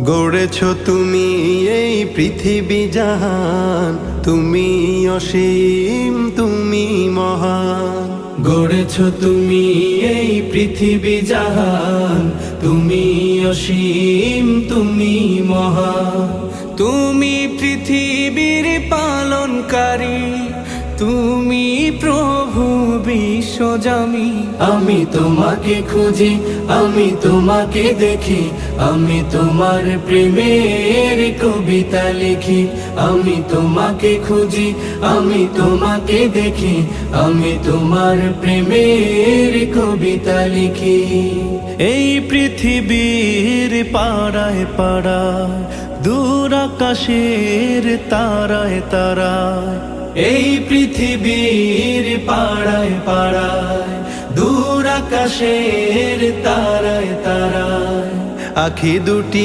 গড়েছ তুমি এই পৃথিবী জাহান, তুমি অসীম তুমি মহান। গড়েছ তুমি এই পৃথিবী জাহান, তুমি অসীম তুমি মহান। তুমি পৃথিবীর পালনকারী, তুমি প্রভু বিশ্বজামি। আমি তোমাকে খুঁজি, আমি তোমাকে দেখি, আমি তোমার প্রেমের কবিতা লিখি। আমি তোমাকে খুঁজি, আমি তোমাকে দেখি, আমি তোমার প্রেমের কবিতা লিখি। এই পৃথিবীর পাড়ায় পাড়ায়, দূর আকাশের তারায় তারায়। এই পৃথিবীর পাড়ায় পাড়ায়, দূর আকাশের তারায় তারায়। আখি দুটি